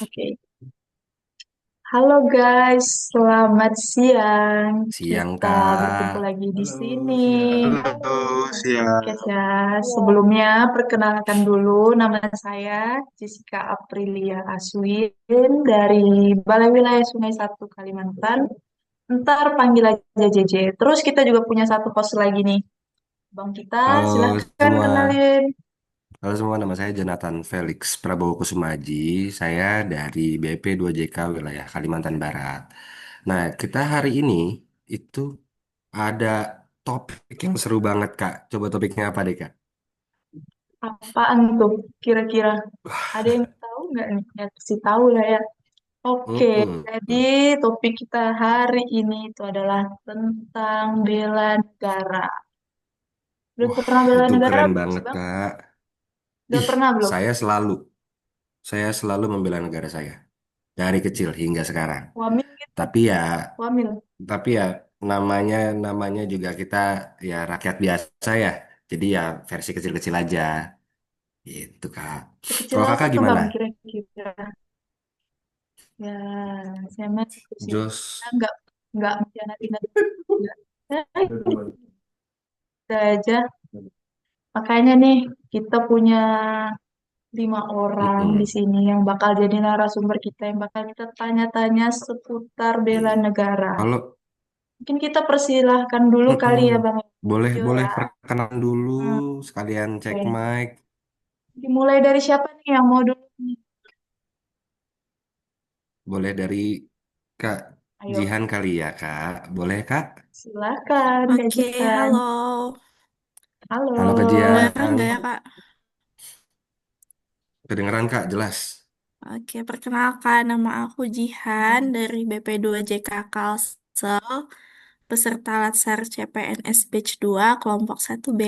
Oke. Halo guys, selamat siang. Siang, Kita berkumpul Kak. lagi di sini. Halo, Oke, siang. ya. Sebelumnya perkenalkan dulu nama saya Jessica Aprilia Aswin dari Balai Wilayah Sungai Satu Kalimantan. Ntar panggil aja JJ. Terus kita juga punya satu host lagi nih. Bang kita, Halo silahkan semua. kenalin. Halo semua, nama saya Jonathan Felix Prabowo Kusumaji. Saya dari BP2JK wilayah Kalimantan Barat. Nah, kita hari ini itu ada topik yang seru banget, Kak. Coba topiknya apa deh, Kak? Apaan tuh kira-kira? Ada yang tahu nggak nih? Ya, kasih tahu lah ya. Oke, Mm-mm. jadi topik kita hari ini itu adalah tentang bela negara. Udah Wah, pernah bela itu negara keren belum sih, banget, Bang? Kak. Udah Ih, pernah belum? saya selalu, saya selalu membela negara saya. Dari kecil hingga sekarang. Wamil gitu, Tapi ya Wamil. Tapi ya namanya namanya juga kita ya rakyat biasa ya. Jadi ya versi kecil-kecil aja. Gitu, Kak. Sekecil Kalau apa Kakak tuh, gimana? Bang, kira-kira? Ya, saya mah gitu sih. Saya Jos. nggak mengkhianati negara. Ya, kita aja. Makanya nih, kita punya 5 orang di Mm-mm. sini yang bakal jadi narasumber kita, yang bakal kita tanya-tanya seputar bela Iya. negara. Kalau Mungkin kita persilahkan dulu kali mm-mm. ya Bang Boleh Jo boleh ya. perkenalan dulu Hmm, sekalian cek Oke. mic. Dimulai dari siapa nih yang mau dulu nih? Boleh dari Kak Ayo, Jihan kali ya, Kak. Boleh, Kak? silakan Kak Oke, Jihan. halo. Halo Kak Halo. Kedengeran Jihan. nggak ya, Kak? Kedengeran, Kak, jelas. Oke, perkenalkan nama aku Jihan dari BP2JK Kalsel, peserta Latsar CPNS Batch 2, kelompok 1B.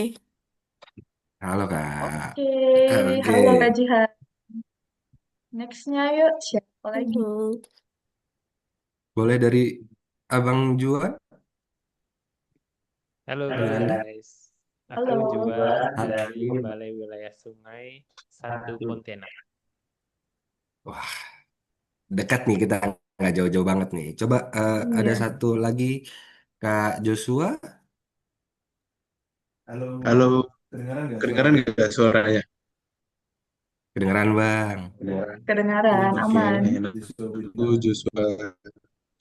Halo, Kak. Oke, Oke. halo Kak Jihan. Nextnya yuk, siapa lagi? Halo. Boleh dari Abang Juan Halo dari Anda? guys, aku Halo. Juan Halo. dari Balai Wilayah Sungai 1 Pontianak. Wah, dekat nih kita nggak jauh-jauh banget nih. Coba ada Iya. satu lagi Kak Joshua. Halo, Halo, kedengaran nggak kedengeran suaranya? nggak suaranya? Kedengaran Bang. Kedengaran, Oke, aman. aku Joshua.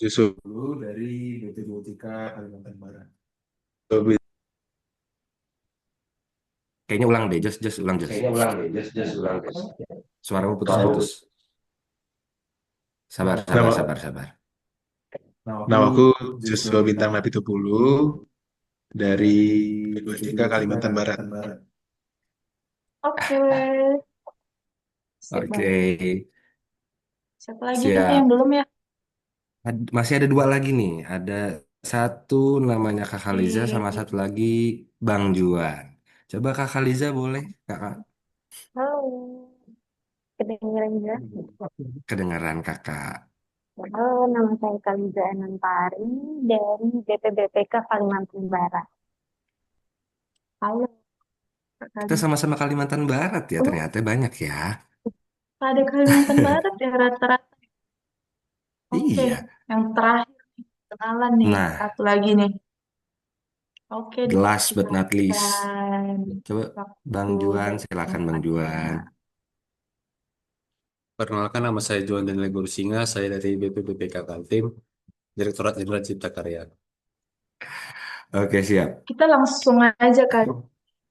Joshua. Dulu dari BP23 Kalimantan Barat. Kayaknya ulang deh, Jos ulang Jos. Kayaknya ulang deh, just ulang deh. Suaramu putus-putus. Sabar, sabar, Nama, sabar, sabar. nama aku Joshua Bintang Napitupulu dari B23 Kalimantan Barat. Oke, sip Oke, Bang. Siapa lagi nih yang siap. belum ya? Masih ada dua lagi nih. Ada satu namanya Kak Khaliza sama Oke. satu lagi Bang Juan. Coba Kak Khaliza boleh, Kakak. Halo, kedengeran juga. Kedengaran Kakak. Halo, nama saya Kaliza Anantari dari BPBPK Kalimantan Barat. Halo, Kak Kita Kadi. sama-sama Kalimantan Barat ya, Oh, ternyata banyak ya. ada Kalimantan Barat ya rata-rata. Oke, Iya. yang terakhir nih, kenalan nih, Nah, satu lagi nih. Oke, the last but not least. dipersilakan Coba Bang waktu Juan, silakan Bang bertanya. Juan. Perkenalkan nama saya Juan dan Legor Singa, saya dari BPBPK Kaltim, Direktorat Jenderal Cipta Karya. Oke, siap. Kita langsung aja Kak,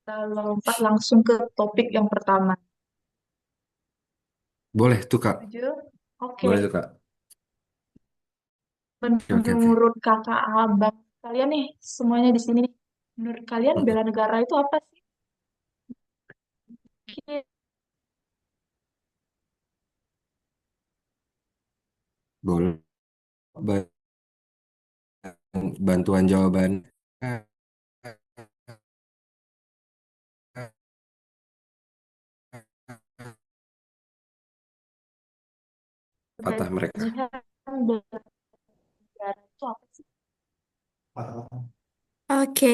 kita lompat langsung ke topik yang pertama. Boleh tuh, Kak. Setuju? Oke, Boleh tuh, Kak. Oke, oke, oke. menurut kakak abang kalian nih, semuanya di sini nih, menurut kalian Mm-mm. bela negara itu apa sih? Mungkin Boleh. Ba- Bantuan jawaban. Patah mereka. gajian bela negara itu apa sih? Oke,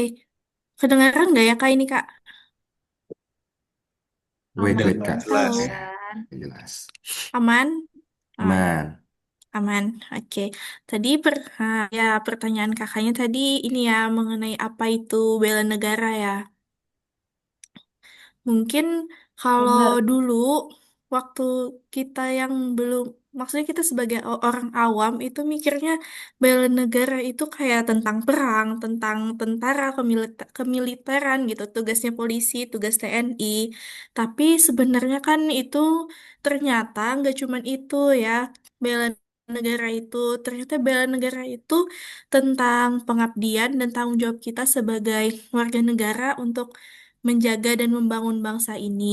kedengeran nggak ya, Kak, ini, Kak? Wait, Aman wait, Dengar Kak. kan jelas. ya? Jelas. Aman? Oh ya, Aman. aman. Oke. Tadi ya pertanyaan kakaknya tadi ini ya mengenai apa itu bela negara ya. Mungkin kalau Benar. dulu waktu kita yang belum, maksudnya kita sebagai orang awam itu mikirnya bela negara itu kayak tentang perang, tentang tentara, kemiliteran gitu, tugasnya polisi, tugas TNI. Tapi sebenarnya kan itu ternyata nggak cuman itu ya, bela negara itu. Ternyata bela negara itu tentang pengabdian dan tanggung jawab kita sebagai warga negara untuk menjaga dan membangun bangsa ini.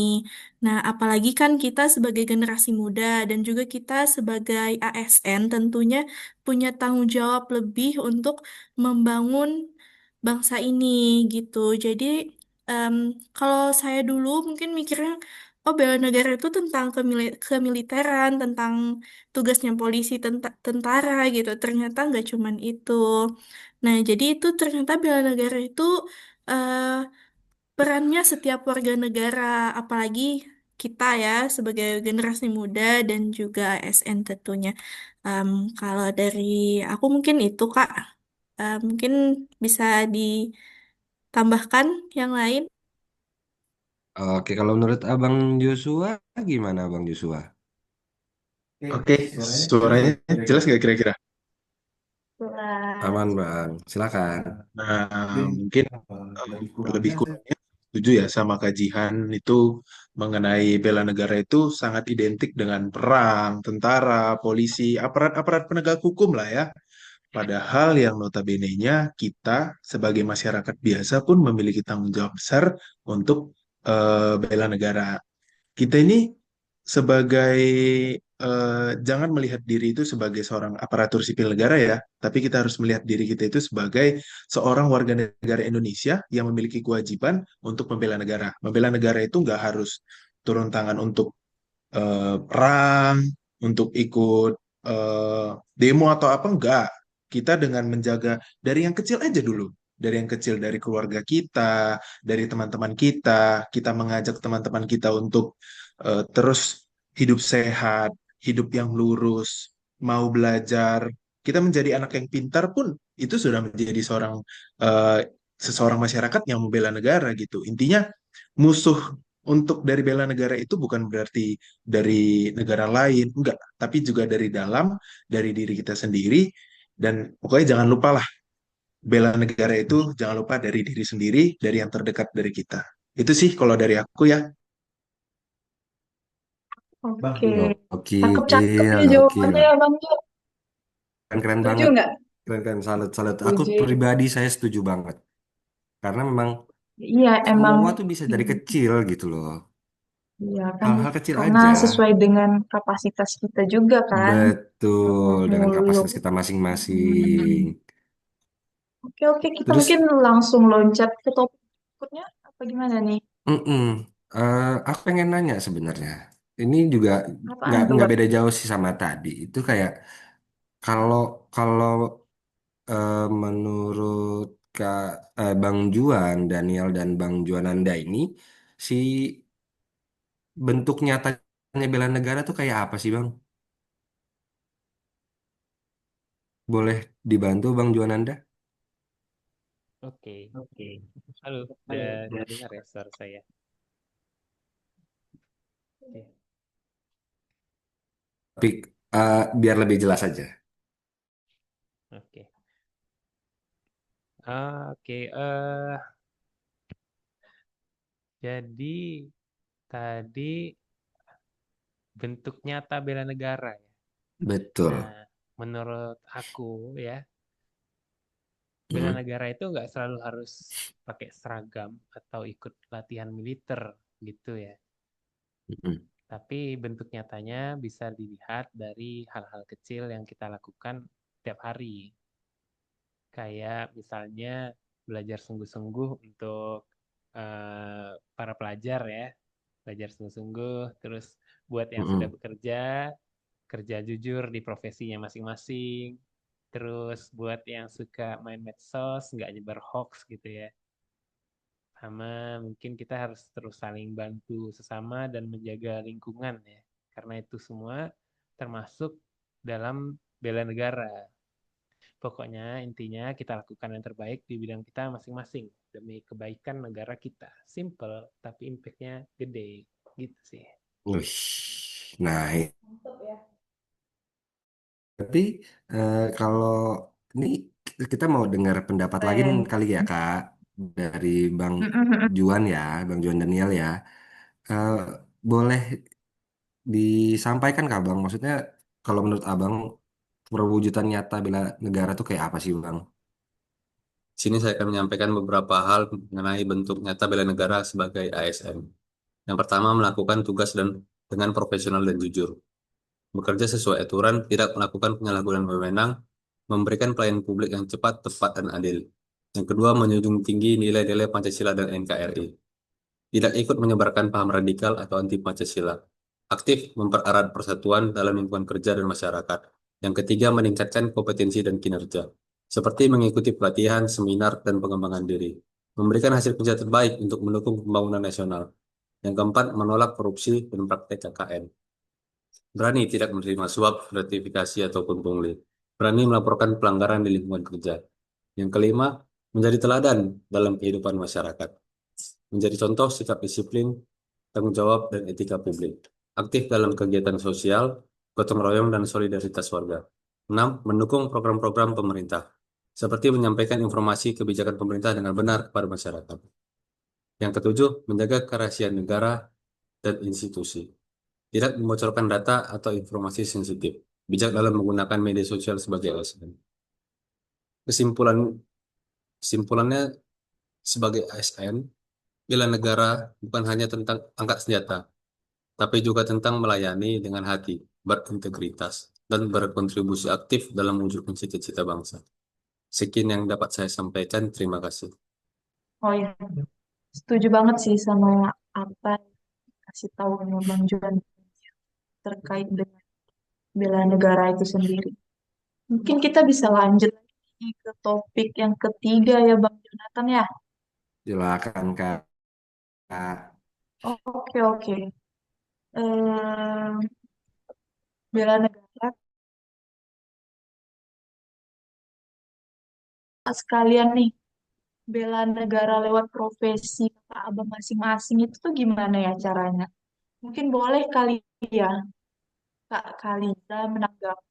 Nah, apalagi kan kita sebagai generasi muda dan juga kita sebagai ASN tentunya punya tanggung jawab lebih untuk membangun bangsa ini gitu. Jadi, em, kalau saya dulu mungkin mikirnya, oh bela negara itu tentang kemiliteran, tentang tugasnya polisi, tentara gitu. Ternyata nggak cuman itu. Nah, jadi itu ternyata bela negara itu eh, perannya setiap warga negara, apalagi kita ya sebagai generasi muda dan juga ASN tentunya. Em, Kalau dari aku mungkin itu Kak. Mungkin bisa ditambahkan yang lain. Oke, kalau menurut Abang Joshua, gimana Abang Joshua? Oke, suaranya jelas nggak kira-kira? Jelas. Aman, Bang. Silakan. Nah, mungkin lebih kurangnya setuju ya sama Kak Jihan itu mengenai bela negara itu sangat identik dengan perang, tentara, polisi, aparat-aparat penegak hukum lah ya. Padahal yang notabene-nya kita sebagai masyarakat biasa pun memiliki tanggung jawab besar untuk bela negara. Kita ini sebagai jangan melihat diri itu sebagai seorang aparatur sipil negara ya, tapi kita harus melihat diri kita itu sebagai seorang warga negara Indonesia yang memiliki kewajiban untuk membela negara. Membela negara itu nggak harus turun tangan untuk perang, untuk ikut demo atau apa enggak. Kita dengan menjaga dari yang kecil aja dulu. Dari yang kecil dari keluarga kita, dari teman-teman kita mengajak teman-teman kita untuk terus hidup sehat, hidup yang lurus, mau belajar. Kita menjadi anak yang pintar pun itu sudah menjadi eh, seseorang masyarakat yang membela negara gitu. Intinya musuh untuk dari bela negara itu bukan berarti dari negara lain, enggak, tapi juga dari dalam, dari diri kita sendiri, dan pokoknya jangan lupa lah, bela negara itu jangan lupa dari diri sendiri, dari yang terdekat dari kita. Itu sih kalau dari aku ya. Oke. Cakep-cakep Gokil, ya jawabannya gokil. ya Bang Jo. Keren-keren Setuju banget. nggak? Keren-keren, salut, salut. Aku Setuju. pribadi saya setuju banget. Karena memang Iya, emang. semua tuh bisa dari kecil gitu loh. Iya kan, Hal-hal kecil karena aja. sesuai dengan kapasitas kita juga kan. Betul, dengan Muluk-muluk. kapasitas kita masing-masing. Hmm. Oke, oke, kita mungkin Terus, langsung loncat ke topik berikutnya. Apa gimana nih? mm-mm, aku pengen nanya sebenarnya. Ini juga Apaan nggak tuh, nggak Bang? beda jauh sih sama tadi. Itu kayak kalau kalau menurut Bang Juan, Daniel dan Bang Juananda ini, si bentuk nyatanya bela negara tuh kayak apa sih Bang? Boleh dibantu Bang Juananda? Oke. Halo, udah dengar ya suara saya? Oke. Tapi biar lebih jelas aja. Oke. Oke. Jadi tadi bentuk nyata bela negara ya. Betul. Nah, menurut aku ya, bela Hmm, negara itu nggak selalu harus pakai seragam atau ikut latihan militer gitu ya. hmm, Tapi bentuk nyatanya bisa dilihat dari hal-hal kecil yang kita lakukan setiap hari. Kayak misalnya belajar sungguh-sungguh untuk para pelajar ya. Belajar sungguh-sungguh, terus buat yang sudah hmm, bekerja, kerja jujur di profesinya masing-masing. Terus buat yang suka main medsos, nggak nyebar hoax gitu ya. Sama mungkin kita harus terus saling bantu sesama dan menjaga lingkungan ya. karena itu semua termasuk dalam bela negara. Pokoknya intinya kita lakukan yang terbaik di bidang kita masing-masing demi kebaikan negara kita. Simple tapi impact-nya gede gitu sih. Wih. Nah, Mantap ya. tapi kalau ini kita mau dengar pendapat lagi nih Keren. kali ya Kak dari Bang Mm-mm. Juan ya, Bang Juan Daniel ya. Eh, boleh disampaikan Kak Bang? Maksudnya kalau menurut Abang perwujudan nyata bela negara tuh kayak apa sih Bang? Di sini saya akan menyampaikan beberapa hal mengenai bentuk nyata bela negara sebagai ASN. Yang pertama, melakukan tugas dan dengan profesional dan jujur. Bekerja sesuai aturan, tidak melakukan penyalahgunaan wewenang, memberikan pelayanan publik yang cepat, tepat, dan adil. Yang kedua, menjunjung tinggi nilai-nilai Pancasila dan NKRI. Tidak ikut menyebarkan paham radikal atau anti Pancasila. Aktif mempererat persatuan dalam lingkungan kerja dan masyarakat. Yang ketiga, meningkatkan kompetensi dan kinerja, seperti mengikuti pelatihan, seminar, dan pengembangan diri. Memberikan hasil kerja terbaik untuk mendukung pembangunan nasional. Yang keempat, menolak korupsi dan praktek KKN. Berani tidak menerima suap, gratifikasi, ataupun pungli. Berani melaporkan pelanggaran di lingkungan kerja. Yang kelima, menjadi teladan dalam kehidupan masyarakat. Menjadi contoh sikap disiplin, tanggung jawab, dan etika publik. Aktif dalam kegiatan sosial, gotong royong, dan solidaritas warga. 6. Mendukung program-program pemerintah, seperti menyampaikan informasi kebijakan pemerintah dengan benar kepada masyarakat. Yang ketujuh, menjaga kerahasiaan negara dan institusi. Tidak membocorkan data atau informasi sensitif. Bijak dalam menggunakan media sosial sebagai alasan. Kesimpulan, kesimpulannya sebagai ASN, bela negara bukan hanya tentang angkat senjata, tapi juga tentang melayani dengan hati, berintegritas, dan berkontribusi aktif dalam mewujudkan cita-cita bangsa. Sekian yang dapat saya sampaikan. Terima kasih. Oh ya, setuju banget sih sama apa yang kasih tahu Bang Juan terkait dengan bela negara itu sendiri. Mungkin kita bisa lanjut lagi ke topik yang ketiga ya Bang Jonathan ya. Silakan Kak. Oke oke. Eh, bela negara sekalian nih bela negara lewat profesi Kak Abang masing-masing itu tuh gimana ya caranya? Mungkin boleh kali ya Kak Kaliza menanggapi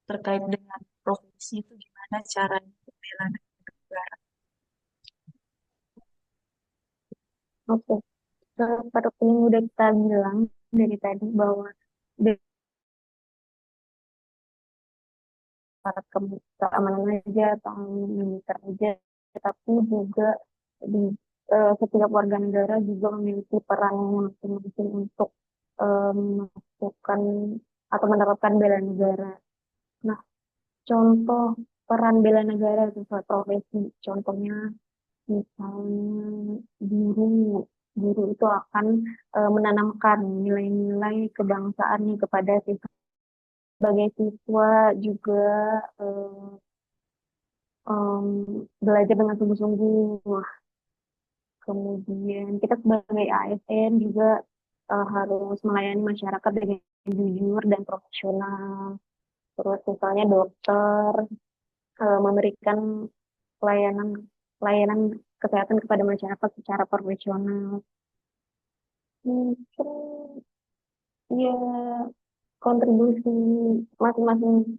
terkait dengan profesi itu gimana caranya untuk bela negara. Oke, seperti yang udah kita bilang dari tadi bahwa aparat keamanan aja atau militer aja, tapi juga di setiap warga negara juga memiliki peran masing-masing untuk melakukan atau menerapkan bela negara. Nah, contoh peran bela negara sesuai profesi, contohnya misalnya guru, guru itu akan menanamkan nilai-nilai kebangsaan nih kepada siswa. Sebagai siswa juga eh, belajar dengan sungguh-sungguh. Kemudian kita sebagai ASN juga harus melayani masyarakat dengan jujur dan profesional. Terus misalnya dokter memberikan pelayanan pelayanan kesehatan kepada masyarakat secara profesional. Mungkin ya kontribusi masing-masing.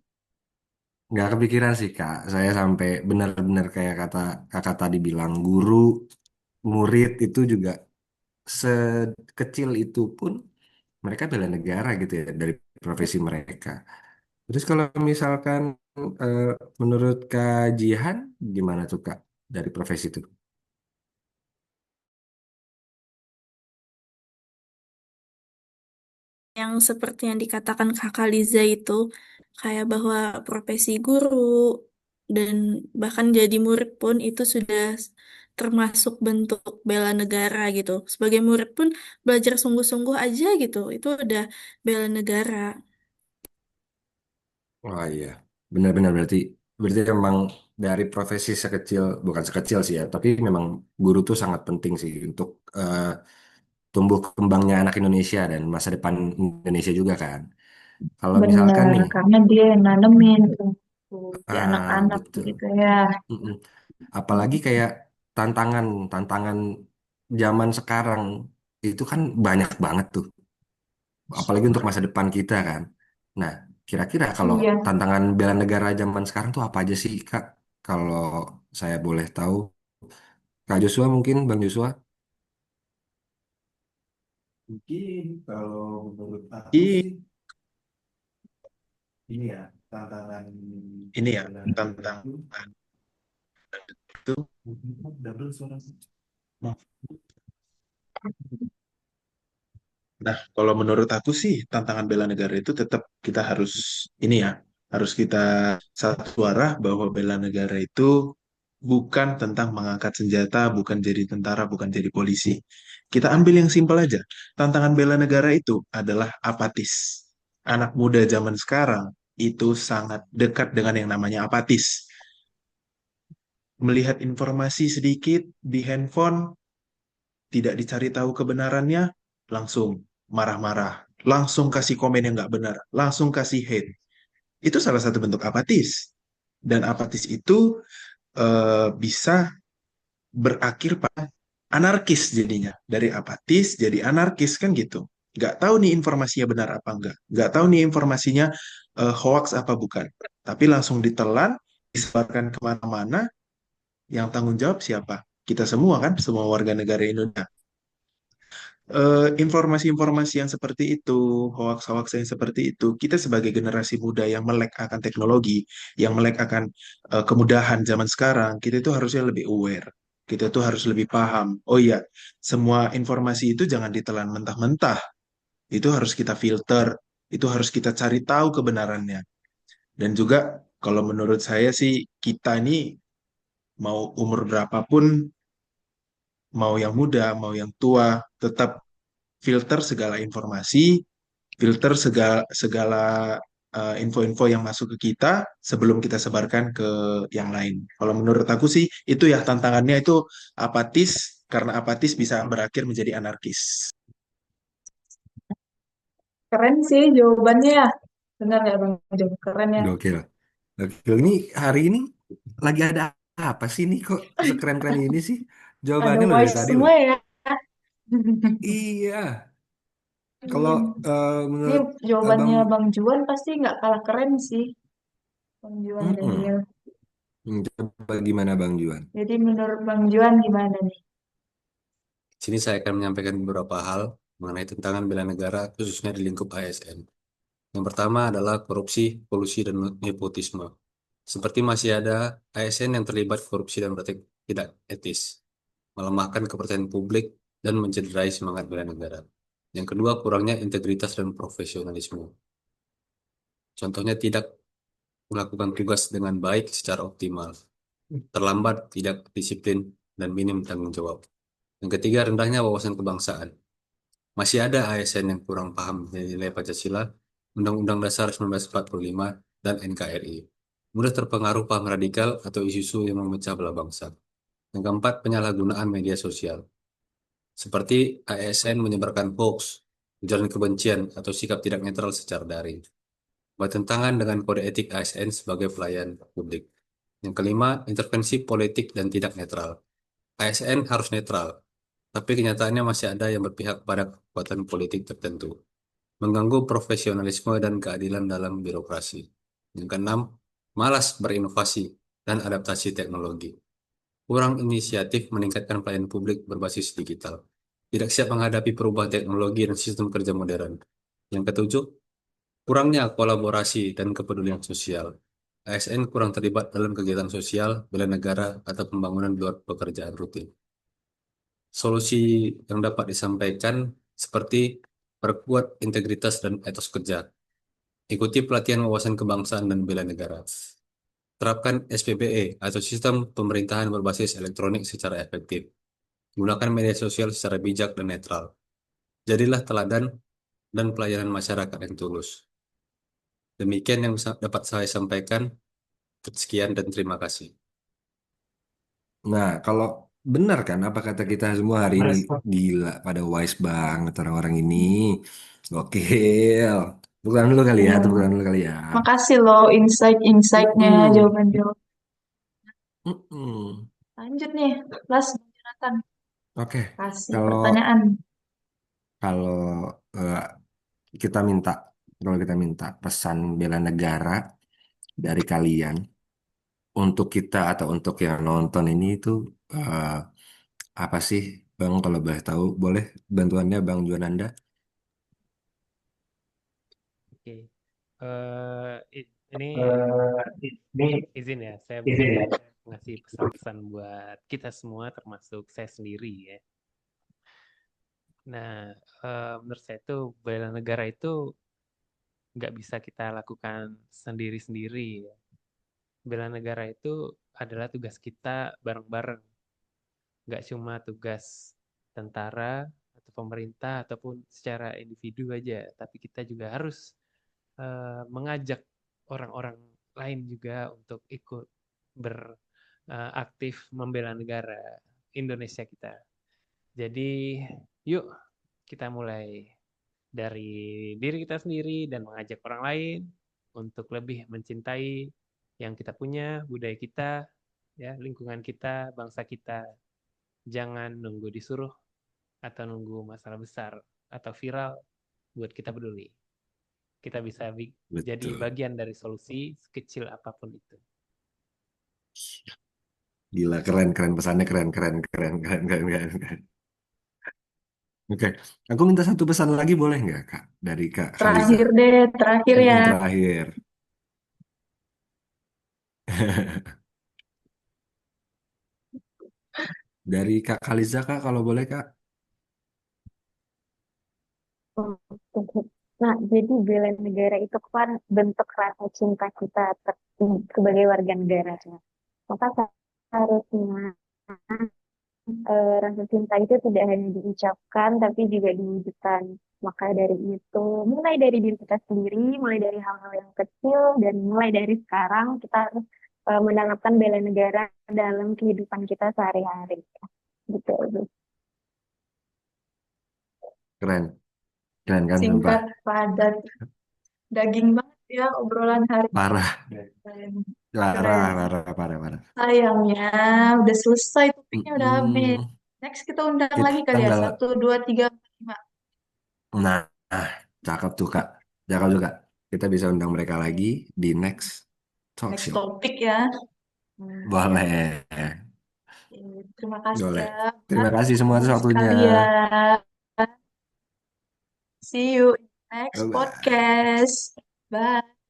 Nggak kepikiran sih Kak. Saya sampai benar-benar kayak kata Kakak tadi bilang guru, murid itu juga sekecil itu pun mereka bela negara gitu ya dari profesi mereka. Terus kalau misalkan eh, menurut Kak Jihan gimana tuh Kak dari profesi itu? Yang seperti yang dikatakan Kakak Liza itu, kayak bahwa profesi guru dan bahkan jadi murid pun itu sudah termasuk bentuk bela negara gitu. Sebagai murid pun belajar sungguh-sungguh aja gitu, itu udah bela negara. Wah iya, benar-benar berarti berarti memang dari profesi sekecil bukan sekecil sih ya, tapi memang guru tuh sangat penting sih untuk tumbuh kembangnya anak Indonesia dan masa depan Indonesia juga kan. Kalau misalkan Bener, nih, karena dia yang nanemin tuh di anak-anak betul. gitu ya. Mm-mm. Apalagi kayak tantangan zaman sekarang itu kan banyak banget tuh, apalagi untuk masa depan kita kan. Nah, kira-kira kalau Iya, tantangan bela negara zaman sekarang tuh apa aja sih, Kak? Kalau saya boleh tahu, Kak Joshua mungkin, Bang Joshua. Mungkin kalau menurut aku I- sih ini ya tantangan ini ya bela negara tentang itu itu. double suara. Nah, kalau menurut aku sih tantangan bela negara itu tetap kita harus ini ya, harus kita satu suara bahwa bela negara itu bukan tentang mengangkat senjata, bukan jadi tentara, bukan jadi polisi. Kita ambil yang simpel aja. Tantangan bela negara itu adalah apatis. Anak muda zaman sekarang itu sangat dekat dengan yang namanya apatis. Melihat informasi sedikit di handphone, tidak dicari tahu kebenarannya, langsung marah-marah, langsung kasih komen yang nggak benar, langsung kasih hate. Itu salah satu bentuk apatis. Dan apatis itu bisa berakhir pada anarkis jadinya. Dari apatis jadi anarkis kan gitu. Nggak tahu nih informasinya benar apa enggak. Nggak tahu nih informasinya hoax apa bukan. Tapi langsung ditelan, disebarkan kemana-mana, yang tanggung jawab siapa? Kita semua kan, semua warga negara Indonesia. Informasi-informasi yang seperti itu, hoax-hoax yang seperti itu, kita sebagai generasi muda yang melek akan teknologi, yang melek akan kemudahan zaman sekarang, kita itu harusnya lebih aware. Kita tuh harus lebih paham. Oh iya, semua informasi itu jangan ditelan mentah-mentah. Itu harus kita filter, itu harus kita cari tahu kebenarannya. Dan juga kalau menurut saya sih, kita ini mau umur berapapun, mau yang muda, mau yang tua, tetap filter segala informasi, filter segala segala info-info yang masuk ke kita sebelum kita sebarkan ke yang lain. Kalau menurut aku sih itu ya tantangannya itu apatis, karena apatis bisa berakhir menjadi anarkis. keren sih jawabannya ya. Benar ya Bang Jo? Keren ya. Gokil. Gokil. Ini hari ini lagi ada apa sih nih kok sekeren-keren ini sih? Ada Jawabannya loh dari wise tadi loh. semua ya. Iya. Kalau Iya. Ini menurut Abang, jawabannya Bang Juan pasti nggak kalah keren sih. Bang Juan mm-mm. Daniel. Coba gimana Bang Juan? Jadi menurut Bang Juan gimana nih? Sini saya akan menyampaikan beberapa hal mengenai tantangan bela negara khususnya di lingkup ASN. Yang pertama adalah korupsi, kolusi, dan nepotisme. Seperti masih ada ASN yang terlibat korupsi dan praktik tidak etis, melemahkan kepercayaan publik, dan mencederai semangat bela negara. Yang kedua, kurangnya integritas dan profesionalisme. Contohnya tidak melakukan tugas dengan baik secara optimal, terlambat, tidak disiplin, dan minim tanggung jawab. Yang ketiga, rendahnya wawasan kebangsaan. Masih ada ASN yang kurang paham nilai Pancasila, Undang-Undang Dasar 1945, dan NKRI. Mudah terpengaruh paham radikal atau isu-isu yang memecah belah bangsa. Yang keempat, penyalahgunaan media sosial. Seperti ASN menyebarkan hoax, ujaran kebencian, atau sikap tidak netral secara daring. Bertentangan dengan kode etik ASN sebagai pelayan publik. Yang kelima, intervensi politik dan tidak netral. ASN harus netral, tapi kenyataannya masih ada yang berpihak pada kekuatan politik tertentu, mengganggu profesionalisme dan keadilan dalam birokrasi. Yang keenam, malas berinovasi dan adaptasi teknologi. Kurang inisiatif meningkatkan pelayanan publik berbasis digital. Tidak siap menghadapi perubahan teknologi dan sistem kerja modern. Yang ketujuh, kurangnya kolaborasi dan kepedulian sosial. ASN kurang terlibat dalam kegiatan sosial, bela negara, atau pembangunan di luar pekerjaan rutin. Solusi yang dapat disampaikan seperti perkuat integritas dan etos kerja. Ikuti pelatihan wawasan kebangsaan dan bela negara. Terapkan SPBE atau sistem pemerintahan berbasis elektronik secara efektif. Gunakan media sosial secara bijak dan netral. Jadilah teladan dan pelayanan masyarakat yang tulus. Demikian yang dapat saya sampaikan. Sekian dan terima kasih. Nah, kalau benar kan apa kata kita semua hari ini? Gila, pada wise banget orang-orang ini. Gokil. Bukan dulu kali ya, Iya. tepuk tangan dulu kali ya. Makasih loh insight-insightnya, Mm-mm. jawaban-jawaban. Mm-mm. Lanjut nih, Mas Jonathan. Oke, Kasih kalau pertanyaan. kalau eh, kita minta kalau kita minta pesan bela negara dari kalian untuk kita atau untuk yang nonton ini itu eh, apa sih, Bang? Kalau boleh tahu, boleh bantuannya Bang Juananda? Oke. Ini Ini izin ya, saya izin boleh ya. ngasih pesan-pesan buat kita semua, termasuk saya sendiri ya. Nah, menurut saya itu bela negara itu nggak bisa kita lakukan sendiri-sendiri ya. Bela negara itu adalah tugas kita bareng-bareng, nggak cuma tugas tentara atau pemerintah ataupun secara individu aja, tapi kita juga harus mengajak orang-orang lain juga untuk ikut beraktif membela negara Indonesia kita. Jadi, yuk kita mulai dari diri kita sendiri dan mengajak orang lain untuk lebih mencintai yang kita punya, budaya kita, ya, lingkungan kita, bangsa kita. Jangan nunggu disuruh atau nunggu masalah besar atau viral buat kita peduli. Kita bisa jadi Betul. bagian dari solusi sekecil apapun itu. Gila, keren, keren pesannya, keren, keren, keren, keren, keren, keren, keren. Oke, aku minta satu pesan lagi boleh nggak, Kak? Dari Kak Khaliza. Terakhir deh, terakhir ya. Terakhir. Dari Kak Khaliza, Kak, kalau boleh, Kak. Nah, jadi bela negara itu kan bentuk rasa cinta kita sebagai warga negara. Maka seharusnya rasa cinta itu tidak hanya diucapkan, tapi juga diwujudkan. Maka dari itu, mulai dari diri kita sendiri, mulai dari hal-hal yang kecil, dan mulai dari sekarang kita harus menanamkan bela negara dalam kehidupan kita sehari-hari. Gitu. Keren, keren kan, sumpah. Singkat, padat, daging banget ya obrolan hari Parah, ini. parah, Keren. parah, parah, parah. Sayangnya udah selesai, topiknya udah habis. Mm-mm. Next kita undang Kita lagi kali ya. nggak, 1, 2, 3, 4, 5. nah, cakep tuh, Kak. Cakep tuh, Kak. Kita bisa undang mereka lagi di next talk Next show. topik ya. Nah, siap. Boleh, Terima kasih boleh. ya Terima kasih semua atas waktunya. sekalian. See you in next Bye-bye. podcast. Bye.